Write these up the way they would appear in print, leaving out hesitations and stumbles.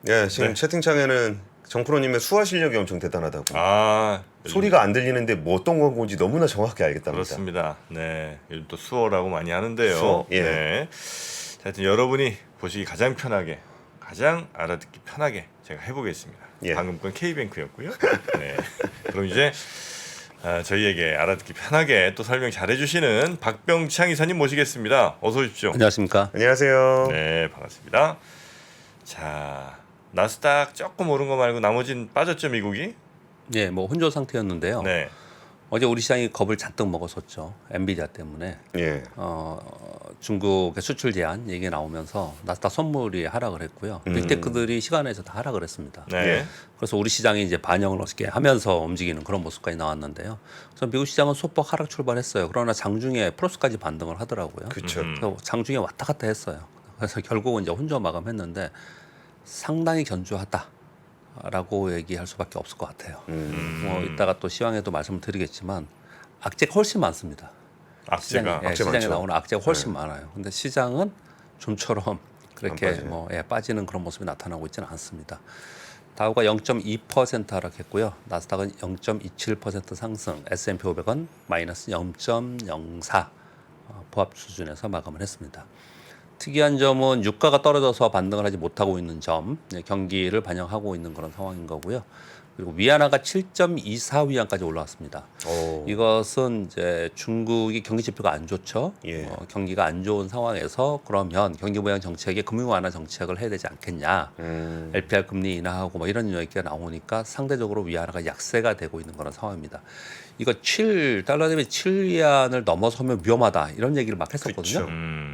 예, 지금 채팅창에는 정프로님의 수화 실력이 엄청 대단하다고. 아, 소리가 안 들리는데 뭐 어떤 광고인지 너무나 정확히 알겠답니다. 그렇습니다. 네, 요즘 또 수어라고 많이 하는데요. 수어, 예. 네. 자, 하여튼 여러분이 보시기 가장 편하게, 가장 알아듣기 편하게 제가 해보겠습니다. 예. 방금 건 K뱅크였고요. 네. 그럼 이제 저희에게 알아듣기 편하게 또 설명 잘해주시는 박병창 이사님 모시겠습니다. 어서 오십시오. 안녕하십니까. 안녕하세요. 네, 반갑습니다. 자, 나스닥 조금 오른 거 말고 나머지는 빠졌죠, 미국이? 예, 뭐 혼조 상태였는데요. 네. 어제 우리 시장이 겁을 잔뜩 먹었었죠. 엔비디아 때문에. 예. 중국의 수출 제한 얘기 나오면서 나스닥 선물이 하락을 했고요. 빅테크들이 시간에서 다 하락을 했습니다. 네. 예. 그래서 우리 시장이 이제 반영을 어떻게 하면서 움직이는 그런 모습까지 나왔는데요. 그래서 미국 시장은 소폭 하락 출발했어요. 그러나 장중에 프로스까지 반등을 하더라고요. 그렇죠. 그래서 장중에 왔다 갔다 했어요. 그래서 결국은 이제 혼조 마감했는데 상당히 견조하다라고 얘기할 수밖에 없을 것 같아요. 뭐 이따가 또 시황에도 말씀을 드리겠지만 악재가 훨씬 많습니다. 악재가 시장에, 악재 시장에 많죠. 나오는 악재가 훨씬 많아요. 근데 시장은 좀처럼 그렇게 안 빠지네요. 뭐 빠지는 그런 모습이 나타나고 있지는 않습니다. 다우가 0.2% 하락했고요. 나스닥은 0.27% 상승, S&P 500은 마이너스 0.04 보합 수준에서 마감을 했습니다. 특이한 점은 유가가 떨어져서 반등을 하지 못하고 있는 점, 경기를 반영하고 있는 그런 상황인 거고요. 그리고 위안화가 7.24위안까지 올라왔습니다. 오. 이것은 이제 중국이 경기 지표가 안 좋죠. 예. 경기가 안 좋은 상황에서 그러면 경기 부양 정책에 금융 완화 정책을 해야 되지 않겠냐. LPR 금리 인하하고 뭐 이런 얘기가 나오니까 상대적으로 위안화가 약세가 되고 있는 그런 상황입니다. 이거 달러 대비 7위안을 넘어서면 위험하다 이런 얘기를 막 했었거든요.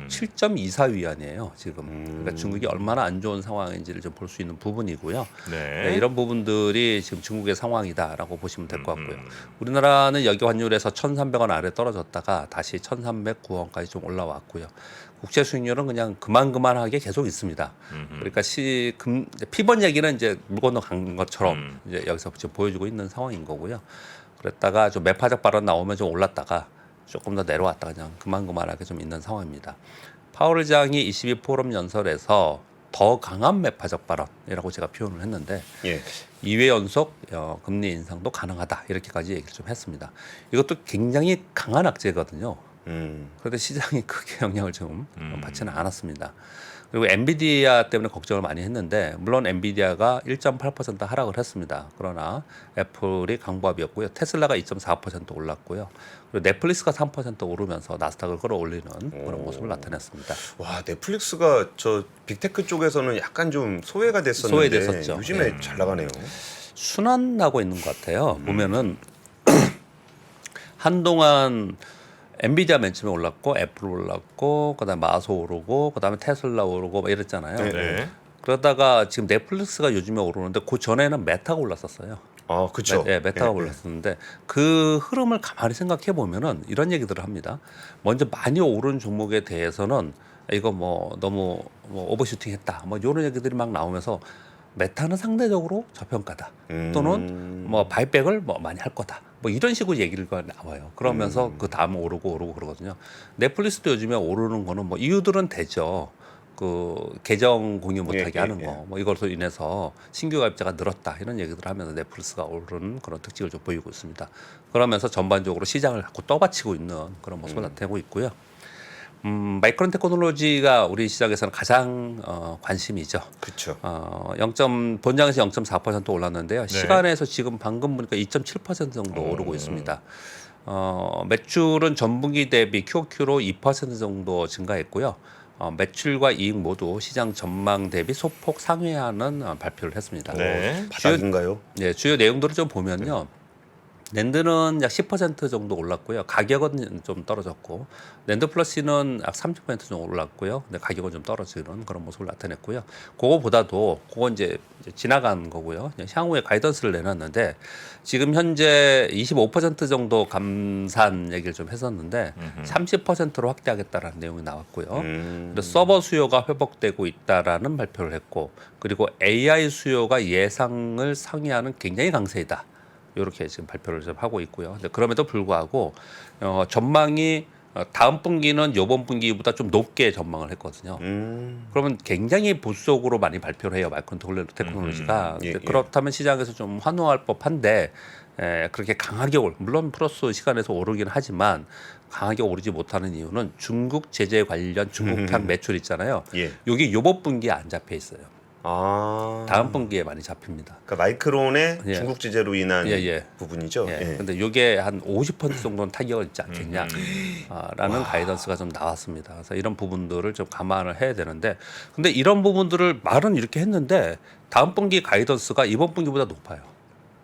7.24위안이에요 지금. 그러니까 중국이 얼마나 안 좋은 상황인지를 좀 볼 수 있는 부분이고요. 네. 네, 이런 부분들이 지금 중국의 상황이다라고 보시면 될 것 같고요. 우리나라는 여기 환율에서 1,300원 아래 떨어졌다가 다시 1,309원까지 좀 올라왔고요. 국채 수익률은 그냥 그만하게 계속 있습니다. 그러니까 피번 얘기는 이제 물 건너 간 것처럼 이제 여기서 지금 보여주고 있는 상황인 거고요. 그랬다가 좀 매파적 발언 나오면 좀 올랐다가 조금 더 내려왔다가 그냥 그만하게 좀 있는 상황입니다. 파월 의장이 22 포럼 연설에서 더 강한 매파적 발언이라고 제가 표현을 했는데 예. 2회 연속 금리 인상도 가능하다 이렇게까지 얘기를 좀 했습니다. 이것도 굉장히 강한 악재거든요. 그런데 시장이 크게 영향을 좀 받지는 않았습니다. 그리고 엔비디아 때문에 걱정을 많이 했는데 물론 엔비디아가 1.8% 하락을 했습니다. 그러나 애플이 강보합이었고요. 테슬라가 2.4% 올랐고요. 그리고 넷플릭스가 3% 오르면서 나스닥을 끌어올리는 그런 모습을 나타냈습니다. 와, 넷플릭스가 저 빅테크 쪽에서는 약간 좀 소외가 됐었는데 소외됐었죠. 요즘에 잘 나가네요. 순환하고 있는 것 같아요. 보면은 한동안 엔비디아 맨 처음에 올랐고 애플 올랐고 그다음에 마소 오르고 그다음에 테슬라 오르고 막 이랬잖아요. 네. 그러다가 지금 넷플릭스가 요즘에 오르는데 그 전에는 메타가 올랐었어요. 아, 그렇죠. 메타가 올랐었는데 그 흐름을 가만히 생각해 보면은 이런 얘기들을 합니다. 먼저 많이 오른 종목에 대해서는 이거 뭐 너무 뭐 오버슈팅했다. 뭐 이런 얘기들이 막 나오면서 메타는 상대적으로 저평가다. 또는 뭐 바이백을 뭐 많이 할 거다. 뭐 이런 식으로 얘기가 나와요. 그러면서 그 다음 오르고 그러거든요. 넷플릭스도 요즘에 오르는 거는 뭐 이유들은 되죠. 그 계정 공유 못하게 하는 거, 뭐 이것으로 인해서 신규 가입자가 늘었다 이런 얘기들 하면서 넷플릭스가 오르는 그런 특징을 좀 보이고 있습니다. 그러면서 전반적으로 시장을 자꾸 떠받치고 있는 그런 모습을 나타내고 있고요. 마이크론 테크놀로지가 우리 시장에서는 가장 관심이죠. 그렇죠. 본장에서 0.4% 올랐는데요. 네. 시간에서 지금 방금 보니까 2.7% 정도 오르고 있습니다. 매출은 전분기 대비 QOQ로 2% 정도 증가했고요. 매출과 이익 모두 시장 전망 대비 소폭 상회하는 발표를 했습니다. 네. 바닥인가요? 주요 내용들을 좀 보면요. 낸드는 약 10% 정도 올랐고요. 가격은 좀 떨어졌고 낸드 플러스는 약 30% 정도 올랐고요. 근데 가격은 좀 떨어지는 그런 모습을 나타냈고요. 그건 이제 지나간 거고요. 향후에 가이던스를 내놨는데 지금 현재 25% 정도 감산 얘기를 좀 했었는데 30%로 확대하겠다라는 내용이 나왔고요. 그리고 서버 수요가 회복되고 있다라는 발표를 했고 그리고 AI 수요가 예상을 상회하는 굉장히 강세이다. 이렇게 지금 발표를 좀 하고 있고요. 근데 그럼에도 불구하고 전망이 다음 분기는 이번 분기보다 좀 높게 전망을 했거든요. 그러면 굉장히 보수적으로 많이 발표를 해요. 마이크론 테크놀로지가. 예, 예. 그렇다면 시장에서 좀 환호할 법한데 그렇게 강하게 물론 플러스 시간에서 오르긴 하지만 강하게 오르지 못하는 이유는 중국 제재 관련 중국향 매출 있잖아요. 예. 여기 요번 분기에 안 잡혀 있어요. 아. 다음 분기에 많이 잡힙니다. 그러니까 마이크론의 예. 중국 제재로 인한 예, 예. 부분이죠. 예. 예. 근데 이게 한 50% 정도는 타격을 있지 않겠냐 라는 가이던스가 좀 나왔습니다. 그래서 이런 부분들을 좀 감안을 해야 되는데 근데 이런 부분들을 말은 이렇게 했는데 다음 분기 가이던스가 이번 분기보다 높아요.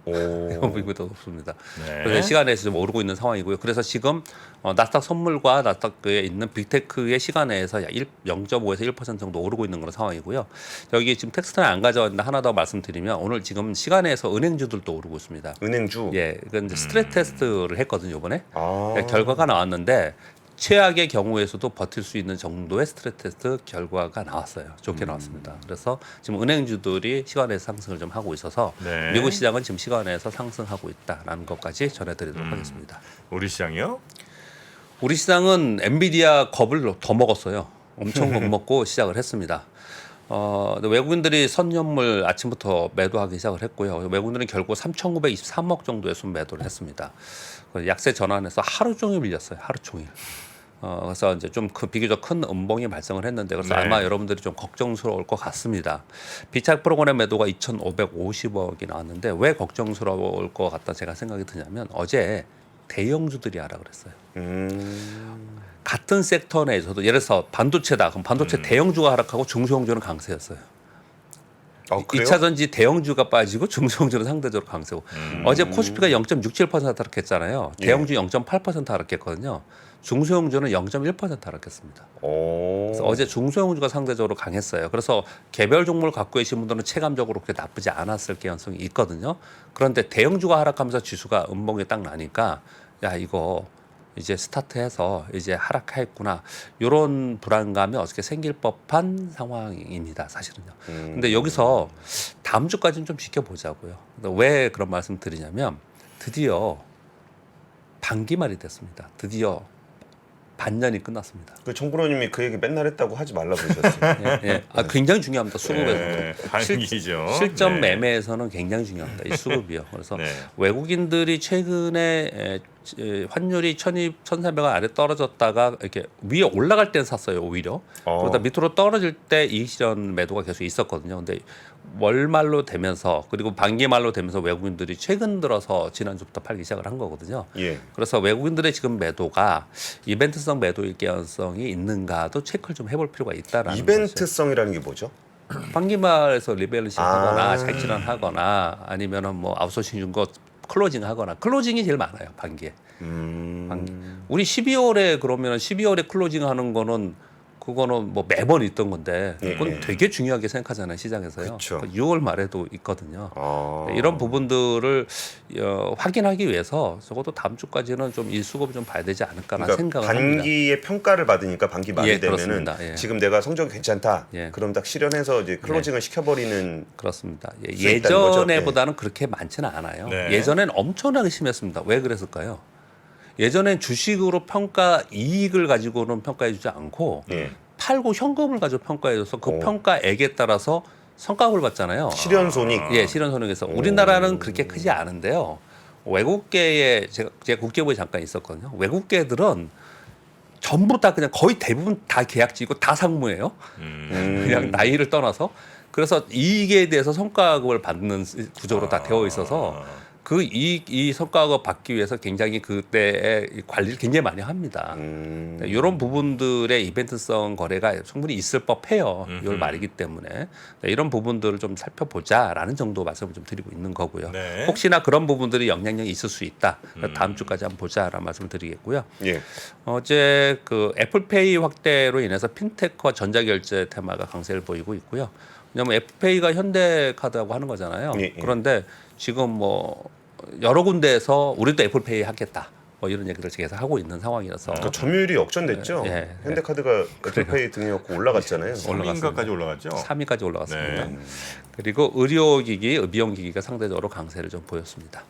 오. 이번 분기보다 높습니다. 네. 그래서 시간에서 좀 오르고 있는 상황이고요. 그래서 지금 나스닥 선물과 나스닥에 있는 빅테크의 시간에서 0.5에서 1% 정도 오르고 있는 그런 상황이고요. 여기 지금 텍스트는 안 가져왔는데 하나 더 말씀드리면 오늘 지금 시간에서 은행주들도 오르고 있습니다. 은행주. 예, 이건 이제 스트레스 테스트를 했거든요 이번에. 아. 결과가 나왔는데 최악의 경우에서도 버틸 수 있는 정도의 스트레스 테스트 결과가 나왔어요. 좋게 나왔습니다. 그래서 지금 은행주들이 시간에서 상승을 좀 하고 있어서 네. 미국 시장은 지금 시간에서 상승하고 있다라는 것까지 전해드리도록 하겠습니다. 우리 시장이요? 우리 시장은 엔비디아 겁을 더 먹었어요. 엄청 겁먹고 시작을 했습니다. 근데 외국인들이 선연물 아침부터 매도하기 시작을 했고요. 외국인들은 결국 3,923억 정도의 순매도를 했습니다. 약세 전환해서 하루 종일 밀렸어요. 하루 종일. 그래서 이제 좀 비교적 큰 음봉이 발생을 했는데 그래서 네. 아마 여러분들이 좀 걱정스러울 것 같습니다. 비착 프로그램 매도가 2,550억이 나왔는데 왜 걱정스러울 것 같다 제가 생각이 드냐면 어제 대형주들이 하라 그랬어요. 같은 섹터 내에서도 예를 들어서 반도체다. 그럼 반도체 대형주가 하락하고 중소형주는 강세였어요. 그래요? 2차 전지 대형주가 빠지고 중소형주는 상대적으로 강세고 어제 코스피가 0.67% 하락했잖아요. 대형주 0.8% 하락했거든요. 중소형주는 0.1% 하락했습니다. 오. 그래서 어제 중소형주가 상대적으로 강했어요. 그래서 개별 종목을 갖고 계신 분들은 체감적으로 그렇게 나쁘지 않았을 가능성이 있거든요. 그런데 대형주가 하락하면서 지수가 음봉이 딱 나니까 야 이거 이제 스타트해서 이제 하락했구나 이런 불안감이 어떻게 생길 법한 상황입니다. 사실은요. 근데 여기서 다음 주까지는 좀 지켜보자고요. 왜 그런 말씀 드리냐면 드디어 반기말이 됐습니다. 드디어 반년이 끝났습니다. 그 정부로님이 그 얘기 맨날 했다고 하지 말라고 그러셨어요. 예, 예. 굉장히 중요합니다. 수급에서도. 네, 반기죠. 실전 네. 매매에서는 굉장히 중요합니다. 이 수급이요. 그래서 네. 외국인들이 최근에 환율이 1,300원 아래 떨어졌다가 이렇게 위에 올라갈 땐 샀어요. 오히려. 그러다 밑으로 떨어질 때 이익 실현 매도가 계속 있었거든요. 근데 월말로 되면서 그리고 반기말로 되면서 외국인들이 최근 들어서 지난주부터 팔기 시작을 한 거거든요. 예. 그래서 외국인들의 지금 매도가 이벤트성 매도일 가능성이 있는가도 체크를 좀 해볼 필요가 있다라는 거죠. 이벤트성이라는 게 뭐죠? 반기말에서 리밸런싱 하거나 자익 질환하거나 아니면은 뭐 아웃소싱 준 거 클로징 하거나 클로징이 제일 많아요. 반기에. 우리 12월에 그러면 12월에 클로징 하는 거는 그거는 뭐 매번 있던 건데 그건 되게 중요하게 생각하잖아요. 시장에서요. 그쵸. 6월 말에도 있거든요. 아. 이런 부분들을 확인하기 위해서 적어도 다음 주까지는 좀 이 수급을 좀 봐야 되지 않을까라는 그러니까 생각을 합니다. 반기의 평가를 받으니까 반기 말이 예, 되면은 그렇습니다. 예. 지금 내가 성적이 괜찮다. 예. 그럼 딱 실현해서 이제 클로징을 시켜버리는. 그렇습니다. 수 있다는 거죠? 예전에보다는 그렇게 많지는 않아요. 네. 예전엔 엄청나게 심했습니다. 왜 그랬을까요? 예전엔 주식으로 평가 이익을 가지고는 평가해주지 않고 예. 팔고 현금을 가지고 평가해줘서 그 오. 평가액에 따라서 성과급을 받잖아요. 실현손익. 예, 실현손익에서 우리나라는 그렇게 크지 않은데요. 외국계에 제가 국제부에 잠깐 있었거든요. 외국계들은 전부 다 그냥 거의 대부분 다 계약직이고 다 상무예요. 그냥 나이를 떠나서 그래서 이익에 대해서 성과급을 받는 구조로 다 되어 있어서 그 이 성과급 받기 위해서 굉장히 그때의 관리를 굉장히 많이 합니다. 이런 부분들의 이벤트성 거래가 충분히 있을 법해요. 6월 말이기 때문에 이런 부분들을 좀 살펴보자라는 정도 말씀을 좀 드리고 있는 거고요. 네. 혹시나 그런 부분들이 영향력이 있을 수 있다. 다음 주까지 한번 보자라는 말씀을 드리겠고요. 예. 어제 그 애플페이 확대로 인해서 핀테크와 전자결제 테마가 강세를 보이고 있고요. 왜냐하면 애플페이가 현대카드하고 하는 거잖아요. 예, 예. 그런데 지금 뭐 여러 군데에서 우리도 애플페이 하겠다. 뭐 이런 얘기를 계속 하고 있는 상황이라서 그 점유율이 역전됐죠. 예. 현대카드가 애플페이 등이었고 올라갔잖아요. 3인가까지 올라갔죠. 3위까지 올라갔습니다. 네. 그리고 의료기기, 미용기기가 상대적으로 강세를 좀 보였습니다.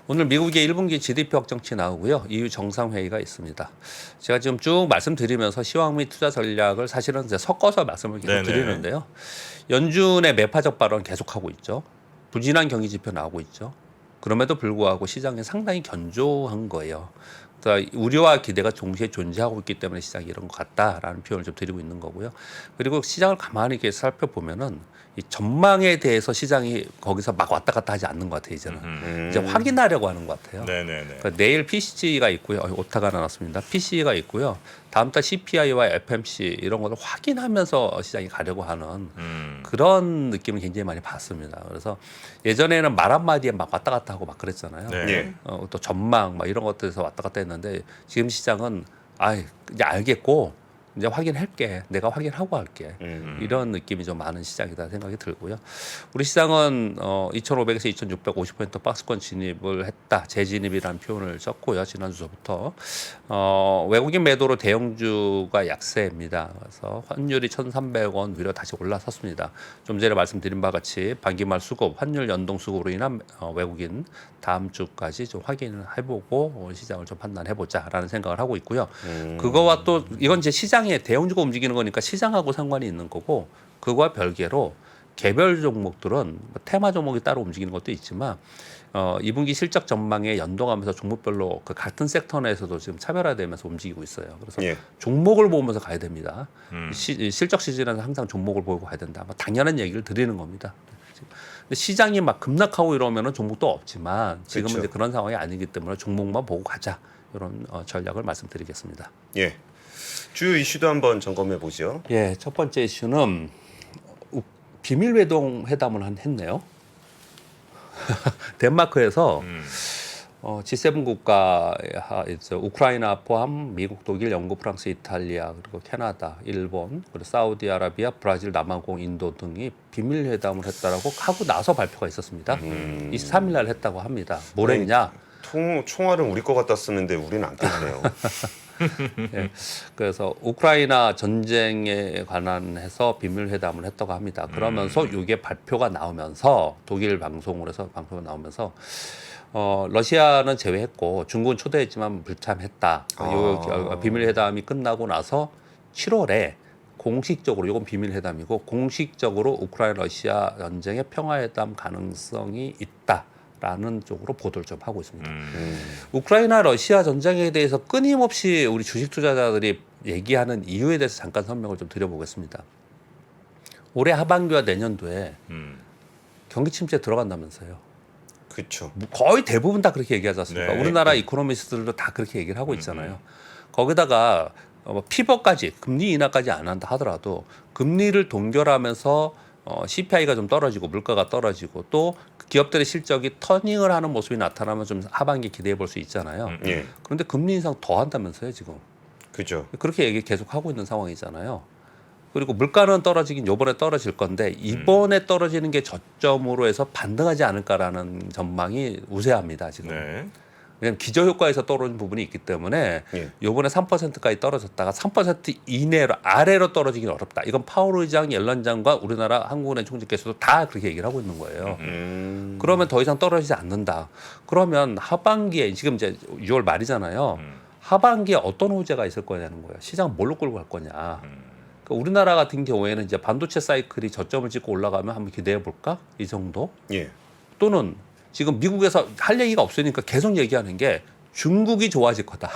오늘 미국의 1분기 GDP 확정치 나오고요. EU 정상회의가 있습니다. 제가 지금 쭉 말씀드리면서 시황 및 투자 전략을 사실은 이제 섞어서 말씀을 계속 네네. 드리는데요. 연준의 매파적 발언 계속하고 있죠. 부진한 경기 지표 나오고 있죠. 그럼에도 불구하고 시장이 상당히 견조한 거예요. 그러니까 우려와 기대가 동시에 존재하고 있기 때문에 시장이 이런 것 같다라는 표현을 좀 드리고 있는 거고요. 그리고 시장을 가만히 이렇게 살펴보면은 이 전망에 대해서 시장이 거기서 막 왔다 갔다 하지 않는 것 같아요. 이제는 이제 확인하려고 하는 것 같아요. 네네네. 그러니까 내일 PC가 있고요. 오타가 나왔습니다. PC가 있고요. 다음 달 CPI와 FMC 이런 것을 확인하면서 시장이 가려고 하는 그런 느낌을 굉장히 많이 받습니다. 그래서 예전에는 말 한마디에 막 왔다 갔다 하고 막 그랬잖아요. 네. 예. 또 전망 막 이런 것들에서 왔다 갔다 했는데 지금 시장은 이제 알겠고 이제 확인할게. 내가 확인하고 할게. 이런 느낌이 좀 많은 시장이다 생각이 들고요. 우리 시장은 2,500에서 2,650포인트 박스권 진입을 했다. 재진입이라는 표현을 썼고요. 지난주부터 외국인 매도로 대형주가 약세입니다. 그래서 환율이 1,300원 위로 다시 올라섰습니다. 좀 전에 말씀드린 바와 같이 반기말 수급, 환율 연동 수급으로 인한 외국인 다음 주까지 좀 확인을 해보고 시장을 좀 판단해보자라는 생각을 하고 있고요. 그거와 또 이건 이제 시장에 대형주가 움직이는 거니까 시장하고 상관이 있는 거고 그거와 별개로 개별 종목들은 뭐 테마 종목이 따로 움직이는 것도 있지만 2분기 실적 전망에 연동하면서 종목별로 그 같은 섹터 내에서도 지금 차별화되면서 움직이고 있어요. 그래서 예. 종목을 보면서 가야 됩니다. 실적 시즌에는 항상 종목을 보고 가야 된다. 당연한 얘기를 드리는 겁니다. 근데 시장이 막 급락하고 이러면은 종목도 없지만 지금은 그렇죠. 이제 그런 상황이 아니기 때문에 종목만 보고 가자 이런 전략을 말씀드리겠습니다. 예. 주요 이슈도 한번 점검해 보죠. 예, 첫 번째 이슈는 비밀 회동 회담을 했네요. 덴마크에서 G7 국가 우크라이나 포함 미국, 독일, 영국, 프랑스, 이탈리아 그리고 캐나다, 일본, 그리고 사우디아라비아, 브라질, 남아공, 인도 등이 비밀 회담을 했다라고 하고 나서 발표가 있었습니다. 23일 날 했다고 합니다. 뭘 했냐? 총알은 우리 거 갖다 쓰는데 우리는 안 깼네요. 예, 그래서 우크라이나 전쟁에 관한해서 비밀 회담을 했다고 합니다. 그러면서 이게 발표가 나오면서 독일 방송으로 해서 발표가 나오면서 러시아는 제외했고 중국은 초대했지만 불참했다. 요 비밀 회담이 끝나고 나서 7월에 공식적으로 이건 비밀 회담이고 공식적으로 우크라이나 러시아 전쟁의 평화 회담 가능성이 있다. 라는 쪽으로 보도를 좀 하고 있습니다. 우크라이나 러시아 전쟁에 대해서 끊임없이 우리 주식 투자자들이 얘기하는 이유에 대해서 잠깐 설명을 좀 드려보겠습니다. 올해 하반기와 내년도에 경기 침체 들어간다면서요. 그렇죠. 거의 대부분 다 그렇게 얘기하지 않습니까? 네. 우리나라 이코노미스트들도 다 그렇게 얘기를 하고 있잖아요. 거기다가 피벗까지 금리 인하까지 안 한다 하더라도 금리를 동결하면서 CPI가 좀 떨어지고 물가가 떨어지고 또 기업들의 실적이 터닝을 하는 모습이 나타나면 좀 하반기 기대해 볼 수 있잖아요. 예. 그런데 금리 인상 더 한다면서요 지금. 그죠. 그렇게 얘기 계속 하고 있는 상황이잖아요. 그리고 물가는 떨어지긴 요번에 떨어질 건데 이번에 떨어지는 게 저점으로 해서 반등하지 않을까라는 전망이 우세합니다 지금. 네. 왜냐하면 기저효과에서 떨어진 부분이 있기 때문에 예. 요번에 3%까지 떨어졌다가 3% 이내로 아래로 떨어지긴 어렵다. 이건 파월 의장, 옐런장과 우리나라 한국은행 총재께서도 다 그렇게 얘기를 하고 있는 거예요. 그러면 더 이상 떨어지지 않는다. 그러면 하반기에 지금 이제 6월 말이잖아요. 하반기에 어떤 호재가 있을 거냐는 거예요. 시장 뭘로 끌고 갈 거냐. 그러니까 우리나라 같은 경우에는 이제 반도체 사이클이 저점을 찍고 올라가면 한번 기대해 볼까? 이 정도? 예. 또는 지금 미국에서 할 얘기가 없으니까 계속 얘기하는 게 중국이 좋아질 거다.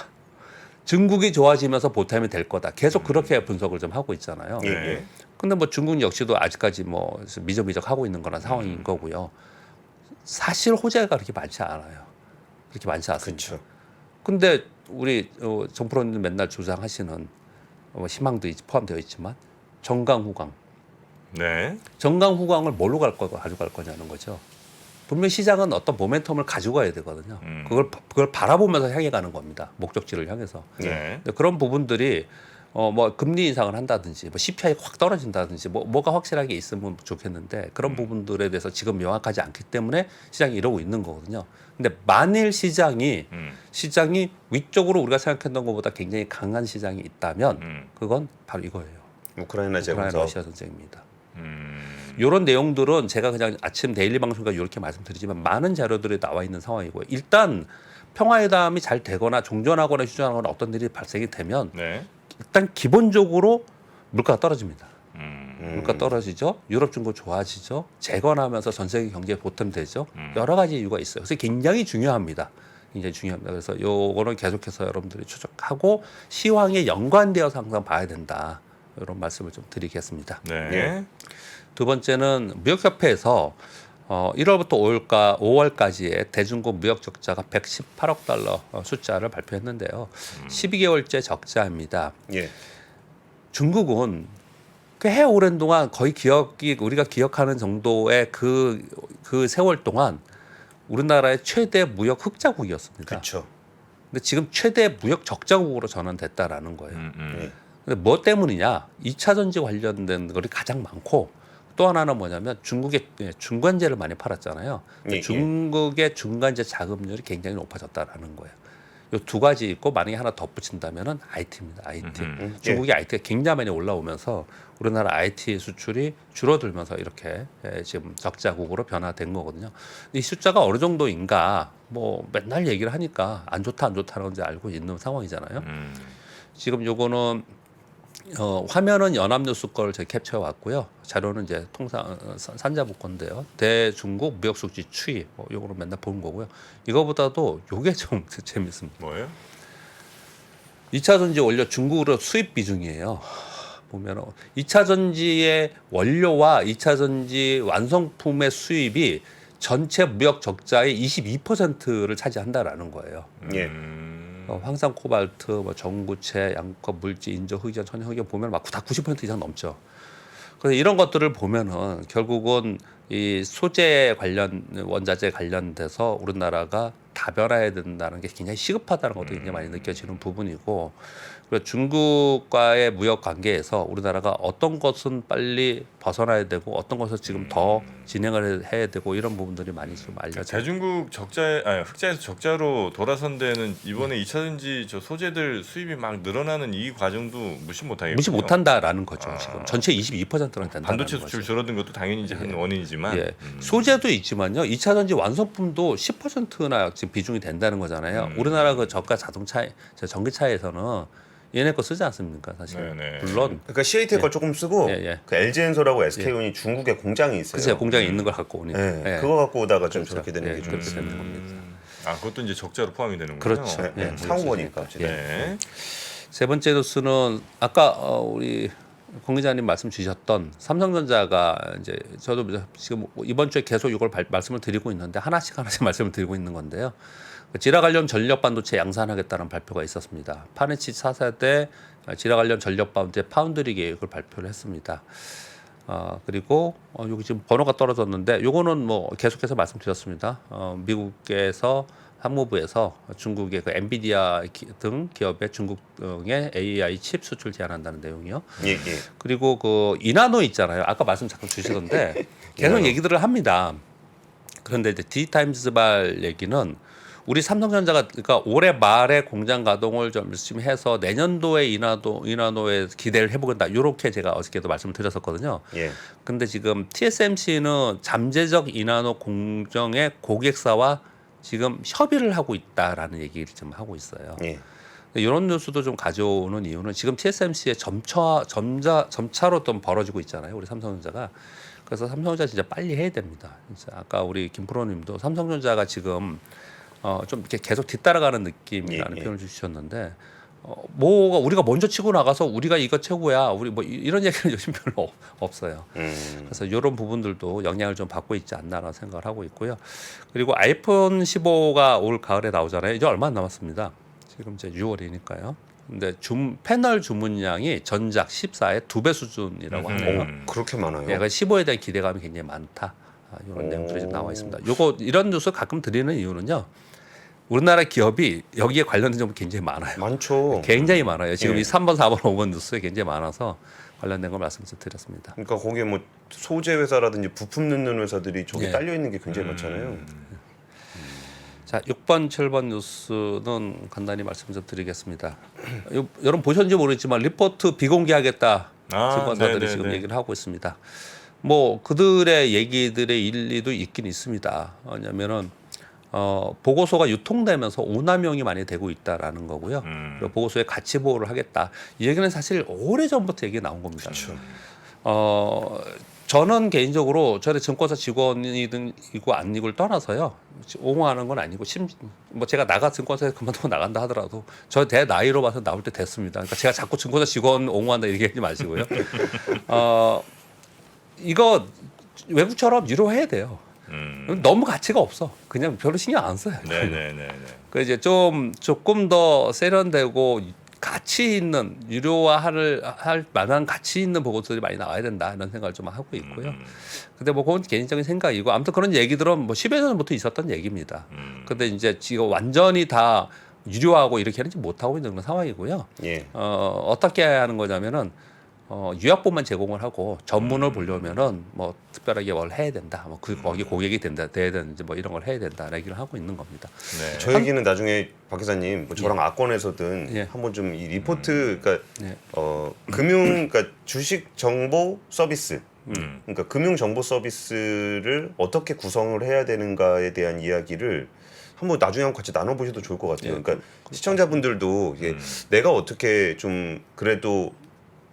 중국이 좋아지면서 보탬이 될 거다. 계속 그렇게 분석을 좀 하고 있잖아요. 예. 예. 근데 뭐 중국 역시도 아직까지 뭐 미적미적 하고 있는 거란 상황인 거고요. 사실 호재가 그렇게 많지 않아요. 그렇게 많지 않습니다. 그렇죠. 근데 우리 정 프로님 맨날 주장하시는 희망도 포함되어 있지만 정강후광. 네. 정강후광을 뭘로 가져갈 거냐는 거죠. 분명히 시장은 어떤 모멘텀을 가지고 가야 되거든요. 그걸 바라보면서 향해 가는 겁니다. 목적지를 향해서. 네. 근데 그런 부분들이 뭐 금리 인상을 한다든지 뭐 CPI 확 떨어진다든지 뭐가 확실하게 있으면 좋겠는데 그런 부분들에 대해서 지금 명확하지 않기 때문에 시장이 이러고 있는 거거든요. 근데 만일 시장이 위쪽으로 우리가 생각했던 것보다 굉장히 강한 시장이 있다면 그건 바로 이거예요. 우크라이나 우크라이나 재건사. 러시아 전쟁입니다. 이런 내용들은 제가 그냥 아침 데일리 방송과 이렇게 말씀드리지만 많은 자료들이 나와 있는 상황이고요. 일단 평화회담이 잘 되거나 종전하거나 휴전하거나 어떤 일이 발생이 되면 네. 일단 기본적으로 물가가 떨어집니다. 음. 물가 떨어지죠. 유럽 중국 좋아지죠. 재건하면서 전 세계 경제에 보탬되죠. 여러 가지 이유가 있어요. 그래서 굉장히 중요합니다. 굉장히 중요합니다. 그래서 요거는 계속해서 여러분들이 추적하고 시황에 연관되어서 항상 봐야 된다. 이런 말씀을 좀 드리겠습니다. 네. 예. 두 번째는 무역협회에서 1월부터 5월까지의 대중국 무역 적자가 118억 달러 숫자를 발표했는데요. 12개월째 적자입니다. 예. 중국은 꽤 오랜 동안 거의 우리가 기억하는 정도의 그 세월 동안 우리나라의 최대 무역 흑자국이었습니다. 그렇죠. 근데 지금 최대 무역 적자국으로 전환됐다라는 거예요. 예. 근데 뭐 때문이냐? 2차 전지 관련된 것이 가장 많고 또 하나는 뭐냐면 중국의 중간재를 많이 팔았잖아요. 예, 중국의 중간재 자금률이 굉장히 높아졌다라는 거예요. 이 두 가지 있고 만약에 하나 덧붙인다면은 IT입니다. IT. 중국의 IT가 굉장히 많이 올라오면서 우리나라 IT 수출이 줄어들면서 이렇게 지금 적자국으로 변화된 거거든요. 이 숫자가 어느 정도인가 뭐 맨날 얘기를 하니까 안 좋다는 건지 알고 있는 상황이잖아요. 지금 요거는 화면은 연합뉴스 거를 제가 캡처해 왔고요. 자료는 이제 산자부 건데요. 대중국 무역 수지 추이 요거는 맨날 보는 거고요. 이거보다도 요게 좀 재밌습니다. 뭐예요? 2차 전지 원료 중국으로 수입 비중이에요. 보면 2차 전지의 원료와 2차 전지 완성품의 수입이 전체 무역 적자의 22%를 차지한다라는 거예요. 예. 황산, 코발트, 뭐 전구체, 양극화, 물질, 인조, 흑연, 천연, 흑연 보면 막 다 90% 이상 넘죠. 그래서 이런 것들을 보면은 결국은 이 소재 관련 원자재 관련돼서 우리나라가 다변화해야 된다는 게 굉장히 시급하다는 것도 굉장히 많이 느껴지는 부분이고, 그리고 중국과의 무역 관계에서 우리나라가 어떤 것은 빨리 벗어나야 되고 어떤 것을 지금 더 진행을 해야 되고 이런 부분들이 많이 좀 알려져. 대중국 흑자에서 적자로 돌아선 데는 이번에 2차 전지 저 소재들 수입이 막 늘어나는 이 과정도 무시 못하겠고요. 무시 못한다라는 거죠. 지금 전체 22%는 된다는 반도체 거죠. 수출 줄어든 것도 당연히 이제 한 원인이지만 예. 소재도 있지만요. 2차 전지 완성품도 10%나 지금 비중이 된다는 거잖아요. 우리나라 그 저가 자동차, 전기차에서는 얘네 거 쓰지 않습니까, 사실. 네네. 물론 그러니까 CAT의 걸 조금 쓰고 예, 예. 그 LG엔솔하고 SK온이 중국에 공장이 있어요. 그치 공장에 있는 걸 갖고 오니까. 예. 예. 그거 갖고 오다가 좀 그렇죠. 저렇게 되는 예, 게 좀 그렇게 있습니다. 되는 겁니다. 아, 그것도 이제 적자로 포함이 되는군요. 그렇죠. 예. 예. 사온 거니까. 어쨌든. 네. 세 번째 뉴스는 아까 우리 공 기자님 말씀 주셨던 삼성전자가 이제 저도 지금 이번 주에 계속 이걸 말씀을 드리고 있는데 하나씩 말씀을 드리고 있는 건데요. 지라 관련 전력 반도체 양산하겠다는 발표가 있었습니다. 파네치 4세대 지라 관련 전력 반도체 파운드리 계획을 발표를 했습니다. 그리고 여기 지금 번호가 떨어졌는데 요거는 뭐 계속해서 말씀드렸습니다. 미국에서 상무부에서 중국의 그 엔비디아 등 기업의 중국 등의 AI 칩 수출 제한한다는 내용이요. 예, 예. 그리고 그 이나노 있잖아요. 아까 말씀 잠깐 주시던데 계속 이나노. 얘기들을 합니다. 그런데 이제 디타임스발 얘기는 우리 삼성전자가 그러니까 올해 말에 공장 가동을 좀 열심히 해서 내년도에 이나노에 기대를 해보겠다. 이렇게 제가 어저께도 말씀을 드렸었거든요. 예. 근데 지금 TSMC는 잠재적 이나노 공정의 고객사와 지금 협의를 하고 있다라는 얘기를 좀 하고 있어요. 예. 이런 뉴스도 좀 가져오는 이유는 지금 TSMC의 점차로 좀 벌어지고 있잖아요. 우리 삼성전자가. 그래서 삼성전자 진짜 빨리 해야 됩니다. 진짜 아까 우리 김프로님도 삼성전자가 지금 좀 이렇게 계속 뒤따라가는 느낌이라는 예, 예. 표현을 주셨는데 뭐가 우리가 먼저 치고 나가서 우리가 이거 최고야. 우리 뭐 이런 얘기는 요즘 별로 없어요. 그래서 이런 부분들도 영향을 좀 받고 있지 않나라는 생각을 하고 있고요. 그리고 아이폰 15가 올 가을에 나오잖아요. 이제 얼마 안 남았습니다. 지금 이제 6월이니까요. 근데 패널 주문량이 전작 14의 2배 수준이라고 하네요. 그렇게 많아요. 예, 15에 대한 기대감이 굉장히 많다. 이런 내용들이 좀 나와 있습니다. 이런 뉴스 가끔 드리는 이유는요. 우리나라 기업이 여기에 관련된 점이 굉장히 많아요. 많죠. 굉장히 많아요. 지금 예. 이 3번, 4번, 5번 뉴스에 굉장히 많아서 관련된 걸 말씀드렸습니다. 그러니까 거기에 뭐 소재 회사라든지 부품 넣는 회사들이 저기 예. 딸려 있는 게 굉장히 많잖아요. 자, 6번, 7번 뉴스는 간단히 말씀 좀 드리겠습니다. 여러분 보셨는지 모르겠지만 리포트 비공개하겠다. 증권사들이 지금 얘기를 하고 있습니다. 뭐 그들의 얘기들의 일리도 있긴 있습니다. 왜냐면은 보고서가 유통되면서 오남용이 많이 되고 있다라는 거고요. 그리고 보고서에 가치 보호를 하겠다. 이 얘기는 사실 오래 전부터 얘기 나온 겁니다. 그렇죠. 저는 개인적으로 저의 증권사 직원이고 아니고를 떠나서요. 옹호하는 건 아니고 뭐 제가 증권사에서 그만두고 나간다 하더라도 저 대 나이로 봐서 나올 때 됐습니다. 그러니까 제가 자꾸 증권사 직원 옹호한다 이렇게 하지 마시고요. 이거 외국처럼 유료해야 돼요. 너무 가치가 없어. 그냥 별로 신경 안 써요. 네네네. 그 이제 조금 더 세련되고 가치 있는 유료화할 만한 가치 있는 보고서들이 많이 나와야 된다 이런 생각을 좀 하고 있고요. 근데 뭐 그건 개인적인 생각이고 아무튼 그런 얘기들은 뭐 10여 년 전부터 있었던 얘기입니다. 근데 이제 지금 완전히 다 유료화하고 이렇게 하는지 못하고 있는 그런 상황이고요. 예. 어떻게 하는 거냐면은 유약본만 제공을 하고 전문을 보려면은 뭐 특별하게 뭘 해야 된다. 뭐 거기 고객이 돼야 되는지 뭐 이런 걸 해야 된다. 얘기를 하고 있는 겁니다. 네. 저 얘기는 나중에 박 기자님 뭐 저랑 악권에서든 예. 한번 좀 이 리포트 그러니까 예. 그러니까 주식 정보 서비스 그러니까 금융 정보 서비스를 어떻게 구성을 해야 되는가에 대한 이야기를 한번 나중에 한번 같이 나눠보셔도 좋을 것 같아요. 예. 그러니까 시청자분들도 이게 내가 어떻게 좀 그래도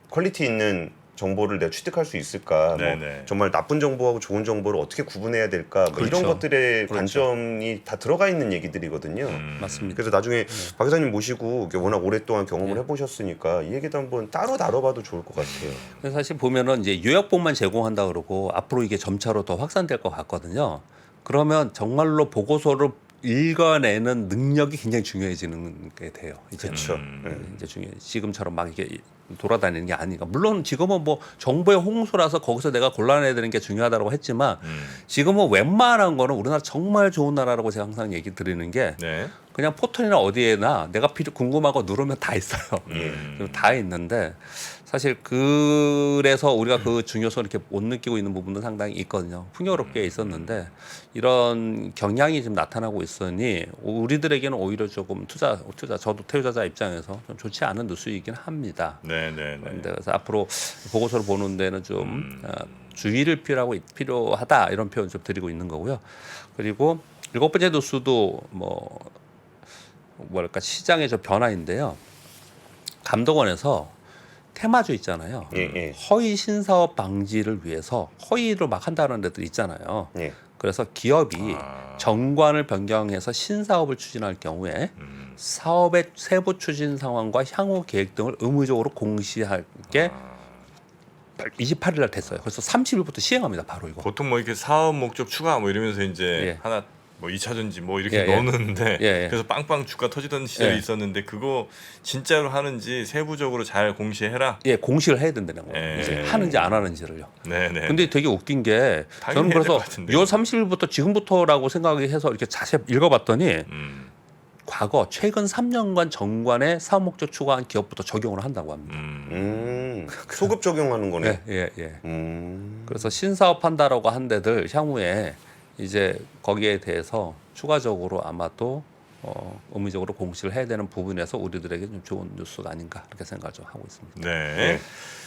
퀄리티 있는 정보를 내가 취득할 수 있을까? 뭐 네네. 정말 나쁜 정보하고 좋은 정보를 어떻게 구분해야 될까? 뭐 이런 그렇죠. 것들의 그렇죠. 관점이 다 들어가 있는 얘기들이거든요. 맞습니다. 그래서 나중에 박 기자님 모시고 워낙 오랫동안 경험을 예. 해보셨으니까 이 얘기도 한번 따로 다뤄봐도 좋을 것 같아요. 그래서 사실 보면은 이제 요약본만 제공한다 그러고 앞으로 이게 점차로 더 확산될 것 같거든요. 그러면 정말로 보고서를 읽어내는 능력이 굉장히 중요해지는 게 돼요. 이제는. 그렇죠. 이제 지금처럼 막 이게 돌아다니는 게 아니니까. 물론 지금은 뭐 정보의 홍수라서 거기서 내가 골라내야 되는 게 중요하다고 했지만 지금은 웬만한 거는 우리나라 정말 좋은 나라라고 제가 항상 얘기 드리는 게 네. 그냥 포털이나 어디에나 내가 궁금하고 누르면 다 있어요. 다 있는데 사실 그래서 우리가 그 중요성을 이렇게 못 느끼고 있는 부분도 상당히 있거든요. 풍요롭게 있었는데 이런 경향이 지금 나타나고 있으니 우리들에게는 오히려 조금 투자 저도 퇴자자 입장에서 좀 좋지 않은 뉴스이긴 합니다. 네네네. 그래서 앞으로 보고서를 보는 데는 좀 주의를 필요하다 이런 표현 좀 드리고 있는 거고요. 그리고 7번째 뉴스도 뭐랄까 시장의 저 변화인데요. 감독원에서 테마주 있잖아요. 예. 허위 신사업 방지를 위해서 허위로 막 한다는 데들 있잖아요. 예. 그래서 기업이 정관을 변경해서 신사업을 추진할 경우에 사업의 세부 추진 상황과 향후 계획 등을 의무적으로 공시할 게 28일 날 됐어요. 그래서 30일부터 시행합니다. 바로 이거. 보통 뭐 이렇게 사업 목적 추가 뭐 이러면서 이제 예. 하나 뭐 2차전지 뭐 이렇게 예. 넣었는데 예. 그래서 빵빵 주가 터지던 시절이 예. 있었는데 그거 진짜로 하는지 세부적으로 잘 공시해라. 예, 공시를 해야 된다는 거예요. 예. 이제 하는지 안 하는지를요. 네네. 근데 되게 웃긴 게 당연히 저는 해야 될 그래서 것 같은데. 6월 30일부터 지금부터라고 생각해서 이렇게 자세히 읽어봤더니 최근 3년간 정관의 사업 목적 추가한 기업부터 적용을 한다고 합니다. 소급 적용하는 거네. 예. 그래서 신사업 한다라고 한 데들 향후에 이제 거기에 대해서 추가적으로 아마도 의무적으로 공시를 해야 되는 부분에서 우리들에게 좀 좋은 뉴스가 아닌가 그렇게 생각을 좀 하고 있습니다. 네.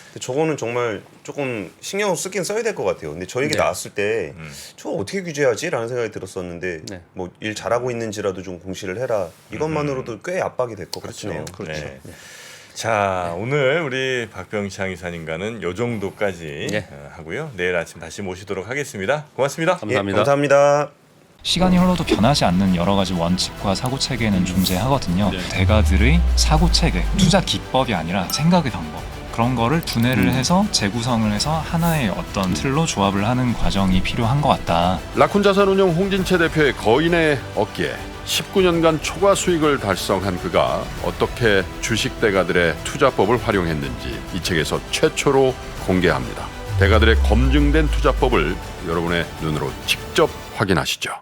근데 저거는 정말 조금 신경 쓰긴 써야 될 것 같아요. 근데 저 얘기 네. 나왔을 때 저거 어떻게 규제하지라는 생각이 들었었는데 네. 뭐 일 잘하고 있는지라도 좀 공시를 해라. 이것만으로도 꽤 압박이 될 것 같네요. 그렇죠. 네. 자, 오늘 우리 박병창 이사님과는 요 정도까지 네. 하고요. 내일 아침 다시 모시도록 하겠습니다. 고맙습니다. 감사합니다. 감사합니다. 시간이 흘러도 변하지 않는 여러 가지 원칙과 사고 체계는 존재하거든요. 대가들의 사고 체계, 투자 기법이 아니라 생각의 방법. 그런 거를 분해를 해서 재구성을 해서 하나의 어떤 틀로 조합을 하는 과정이 필요한 것 같다. 라쿤 자산운용 홍진채 대표의 거인의 어깨에 19년간 초과 수익을 달성한 그가 어떻게 주식 대가들의 투자법을 활용했는지 이 책에서 최초로 공개합니다. 대가들의 검증된 투자법을 여러분의 눈으로 직접 확인하시죠.